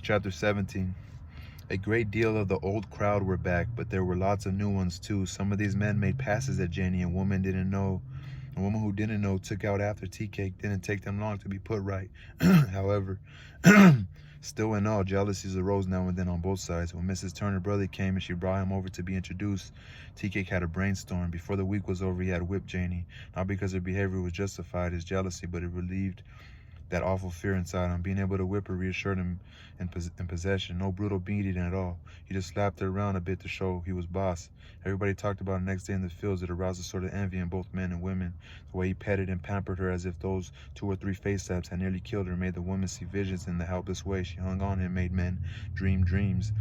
Chapter 17. A great deal of the old crowd were back, but there were lots of new ones too. Some of these men made passes at Jenny, and women didn't know. A woman who didn't know took out after tea cake. Didn't take them long to be put right. However, still in all, jealousies arose now and then on both sides. When Mrs. Turner's brother came and she brought him over to be introduced, tea cake had a brainstorm. Before the week was over, he had whipped Janie, not because her behavior was justified, his jealousy, but it relieved that awful fear inside him. Being able to whip her reassured him in possession. No brutal beating at all. He just slapped her around a bit to show he was boss. Everybody talked about it the next day in the fields. It aroused a sort of envy in both men and women. The way he petted and pampered her as if those 2 or 3 face slaps had nearly killed her made the woman see visions in the helpless way she hung on him, made men dream dreams.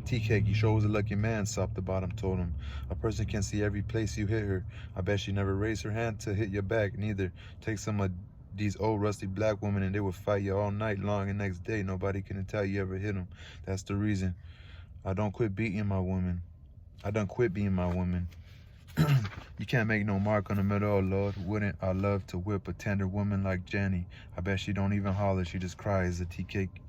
Tea cake, you sure was a lucky man, Sop the Bottom told him. A person can see every place you hit her. I bet she never raised her hand to hit your back, neither. Take some of these old rusty black women and they would fight you all night long, and next day nobody can tell you ever hit them. That's the reason I don't quit beating my woman. I done quit being my woman. You can't make no mark on the middle, oh Lord. Wouldn't I love to whip a tender woman like Jenny? I bet she don't even holler, she just cries. A tea cake.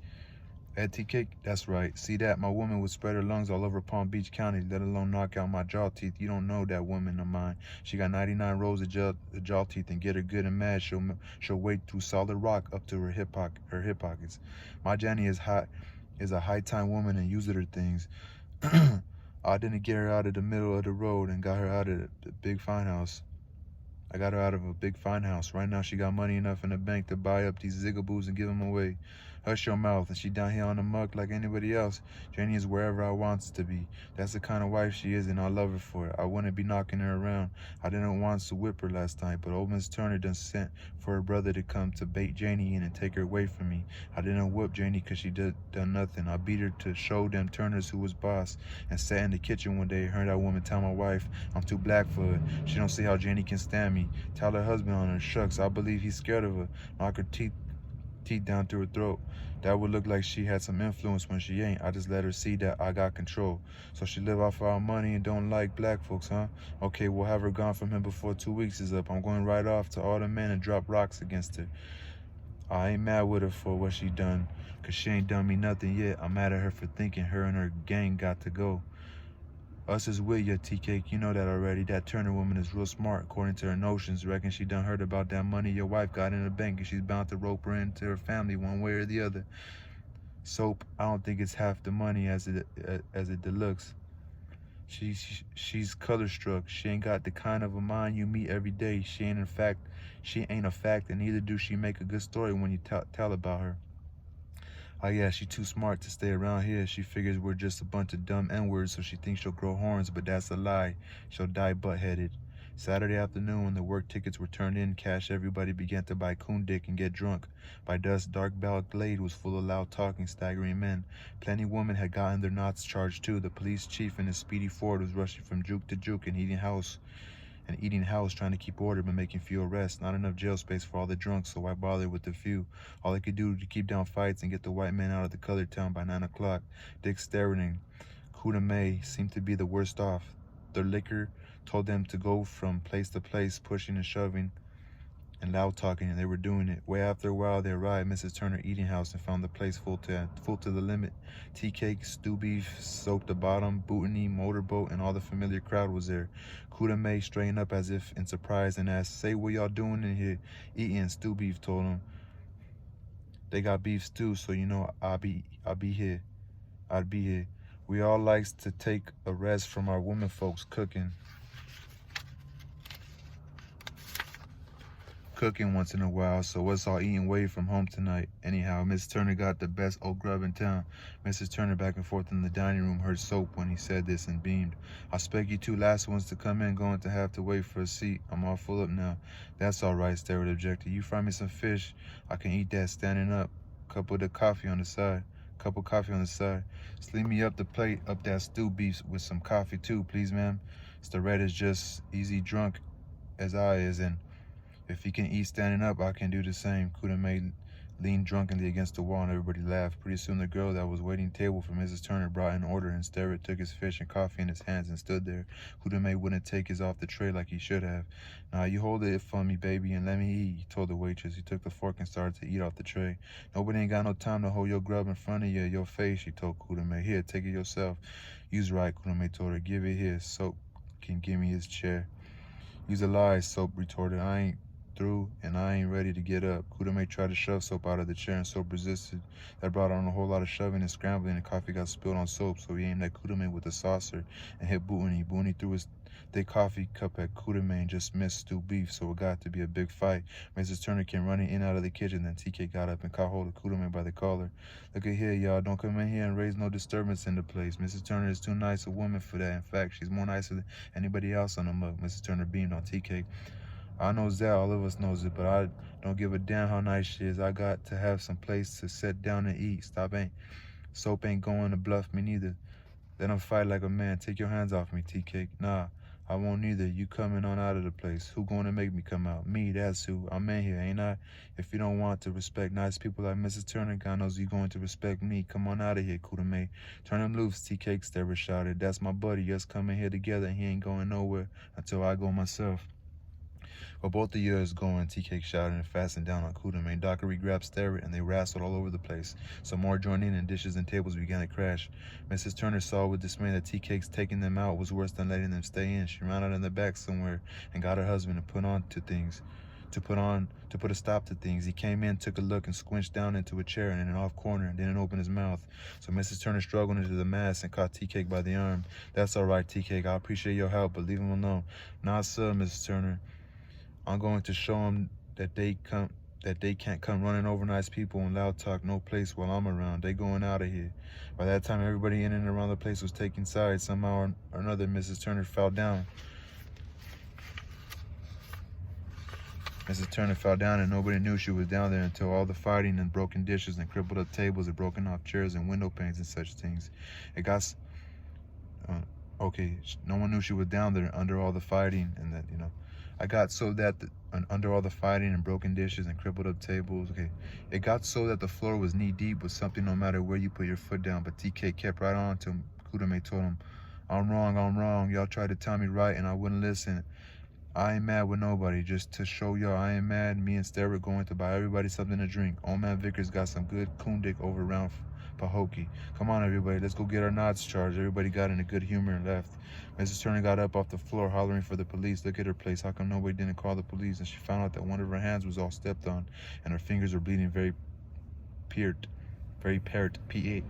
At tea cake? That's right. See that? My woman would spread her lungs all over Palm Beach County, let alone knock out my jaw teeth. You don't know that woman of mine. She got 99 rows of jaw teeth, and get her good and mad, she'll wade through solid rock up to her hip pockets. My Jenny is a high time woman and uses her things. I didn't get her out of the middle of the road and got her out of the big fine house. I got her out of a big fine house. Right now she got money enough in the bank to buy up these zigaboos and give them away. Hush your mouth, and she down here on the muck like anybody else. Jenny is wherever I want to be. That's the kind of wife she is, and I love her for it. I wouldn't be knocking her around. I didn't want to whip her last time, but old Miss Turner done sent for her brother to come to bait Janie in and take her away from me. I didn't whip Janie because she done nothing. I beat her to show them Turners who was boss, and sat in the kitchen one day, heard that woman tell my wife I'm too black for her. She don't see how Janie can stand me. Tell her husband on her. Shucks, I believe he's scared of her. Knock her teeth down to her throat. That would look like she had some influence when she ain't. I just let her see that I got control. So she live off our money and don't like black folks, huh? Okay, we'll have her gone from him before 2 weeks is up. I'm going right off to all the men and drop rocks against her. I ain't mad with her for what she done, cause she ain't done me nothing yet. I'm mad at her for thinking her and her gang got to go. Us is with ya, T-Cake, you know that already. That Turner woman is real smart, according to her notions. Reckon she done heard about that money your wife got in the bank, and she's bound to rope her into her family one way or the other. Soap, I don't think it's half the money as it looks. She's color struck. She ain't got the kind of a mind you meet every day. She ain't a fact, and neither do she make a good story when you tell about her. Oh yeah, she's too smart to stay around here. She figures we're just a bunch of dumb N-words, so she thinks she'll grow horns, but that's a lie. She'll die butt-headed. Saturday afternoon, when the work tickets were turned in, cash, everybody began to buy coon dick and get drunk. By dusk, Dark Bell Glade was full of loud-talking, staggering men. Plenty women had gotten their knots charged too. The police chief in his speedy Ford was rushing from juke to juke and eating house, trying to keep order but making few arrests. Not enough jail space for all the drunks, so why bother with the few? All they could do to keep down fights and get the white men out of the colored town by 9 o'clock. Dick Sterling, Kuda May seemed to be the worst off. Their liquor told them to go from place to place, pushing and shoving and loud talking, and they were doing it. Way after a while, they arrived at Mrs. Turner's eating house and found the place full to the limit. Tea cake, stew beef, soaked the bottom, bootany, motorboat, and all the familiar crowd was there. Kuda May straightened up as if in surprise and asked, "Say, what y'all doing in here?" "Eating." Stew beef told him. "They got beef stew, so you know I'd be here. We all likes to take a rest from our women folks cooking once in a while, so us all eating away from home tonight. Anyhow, Miss Turner got the best old grub in town." Mrs. Turner, back and forth in the dining room, heard Soap when he said this and beamed. "I expect you 2 last ones to come in going to have to wait for a seat. I'm all full up now." "That's all right," Starrett objected. "You fry me some fish. I can eat that standing up. Cup of coffee on the side. Sleeve me up the plate up that stew beef with some coffee too, please, ma'am. Starrett is just easy drunk as I is, and if he can eat standing up, I can do the same." Kuda May leaned drunkenly against the wall, and everybody laughed. Pretty soon the girl that was waiting table for Mrs. Turner brought in order, and Sterrett took his fish and coffee in his hands and stood there. Kudame wouldn't take his off the tray like he should have. "Now you hold it for me, baby, and let me eat," he told the waitress. He took the fork and started to eat off the tray. "Nobody ain't got no time to hold your grub in front of your face," she told Kudame. "Here, take it yourself." "You's right," Kudame told her. "Give it here. Soap can give me his chair." "You's a lie," Soap retorted. "I ain't through, and I ain't ready to get up." Kudame tried to shove Soap out of the chair, and Soap resisted. That brought on a whole lot of shoving and scrambling, and coffee got spilled on Soap, so he aimed at Kudame with a saucer and hit Booney. Booney threw his thick coffee cup at Kudame and just missed stewed beef, so it got to be a big fight. Mrs. Turner came running in out of the kitchen, then TK got up and caught hold of Kudame by the collar. "Look at here, y'all. Don't come in here and raise no disturbance in the place. Mrs. Turner is too nice a woman for that. In fact, she's more nicer than anybody else on the mug." Mrs. Turner beamed on TK. "I knows that, all of us knows it, but I don't give a damn how nice she is. I got to have some place to sit down and eat. Soap ain't going to bluff me neither. Let him fight like a man. Take your hands off me, TK. Nah, I won't neither. You coming on out of the place. Who going to make me come out? Me, that's who. I'm in here, ain't I? If you don't want to respect nice people like Mrs. Turner, God knows you going to respect me. Come on out of here, Kudame. Turn him loose," TK Sterrett shouted. "That's my buddy. Us coming here together, and he ain't going nowhere until I go myself." "Well, both of you is going," TK shouted and fastened down on Kudame. Dockery grabbed Sterrett, and they wrestled all over the place. Some more joined in, and dishes and tables began to crash. Mrs. Turner saw with dismay that TK's taking them out was worse than letting them stay in. She ran out in the back somewhere and got her husband to put a stop to things. He came in, took a look, and squinched down into a chair in an off corner, and didn't open his mouth. So Mrs. Turner struggled into the mass and caught TK by the arm. "That's all right, TK. I appreciate your help, but leave him alone." "Nah, sir, Mrs. Turner. I'm going to show them that they can't come running over nice people and loud talk no place while I'm around. They going out of here." By that time, everybody in and around the place was taking sides. Somehow or another, Mrs. Turner fell down. Mrs. Turner fell down, and nobody knew she was down there until all the fighting and broken dishes and crippled up tables and broken off chairs and window panes and such things. No one knew she was down there under all the fighting and that, under all the fighting and broken dishes and crippled up tables, it got so that the floor was knee deep with something no matter where you put your foot down. But TK kept right on till Kudame told him, I'm wrong. Y'all tried to tell me right and I wouldn't listen. I ain't mad with nobody. Just to show y'all I ain't mad, me and Sterrett going to buy everybody something to drink. Old man Vickers got some good coon-dick over around Pahokee. Come on, everybody, let's go get our knots charged. Everybody got in a good humor and left. Mrs. Turner got up off the floor hollering for the police. Look at her place. How come nobody didn't call the police? And she found out that one of her hands was all stepped on and her fingers were bleeding very pert, P-E.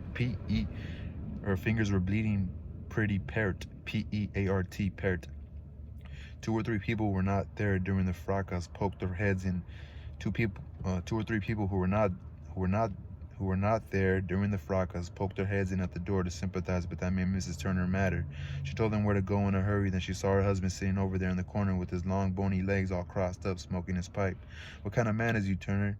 Her fingers were bleeding pretty pert, P-E-A-R-T, pert. 2 or 3 people were not there during the fracas poked their heads in. 2 or 3 people who were not there during the fracas poked their heads in at the door to sympathize, but that made Mrs. Turner madder. She told them where to go in a hurry. Then she saw her husband sitting over there in the corner with his long bony legs all crossed up, smoking his pipe. "What kind of man is you, Turner?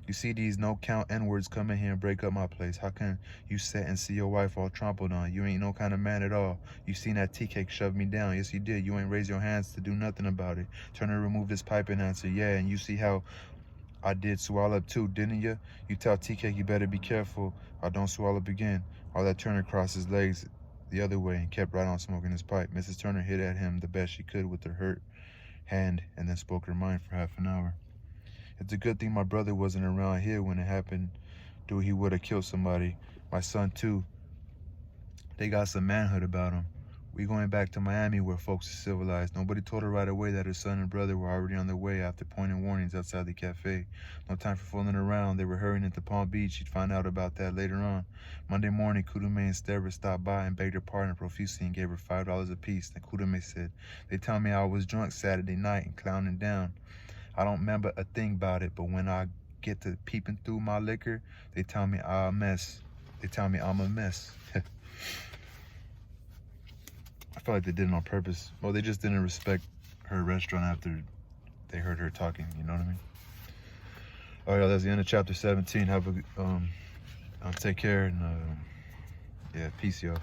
You see these no-count N-words come in here and break up my place. How can you sit and see your wife all trampled on? You ain't no kind of man at all. You seen that tea cake shove me down. Yes, you did. You ain't raised your hands to do nothing about it." Turner removed his pipe and answered, "Yeah, and you see how I did swallow up too, didn't you? You tell T-Cake you better be careful I don't swallow up again." All that Turner crossed his legs the other way and kept right on smoking his pipe. Mrs. Turner hit at him the best she could with her hurt hand and then spoke her mind for half an hour. "It's a good thing my brother wasn't around here when it happened. Dude, he would have killed somebody. My son too. They got some manhood about him. We going back to Miami where folks are civilized." Nobody told her right away that her son and brother were already on their way after pointing warnings outside the cafe. No time for fooling around. They were hurrying into Palm Beach. She'd find out about that later on. Monday morning, Kudame and Sterrett stopped by and begged her pardon profusely and gave her $5 apiece. Then Kudame said, "They tell me I was drunk Saturday night and clowning down. I don't remember a thing about it, but when I get to peeping through my liquor, they tell me I'm a mess. I feel like they did it on purpose. Well, they just didn't respect her restaurant after they heard her talking, you know what I mean? Oh yeah, that's the end of chapter 17. Have a take care and yeah, peace, y'all.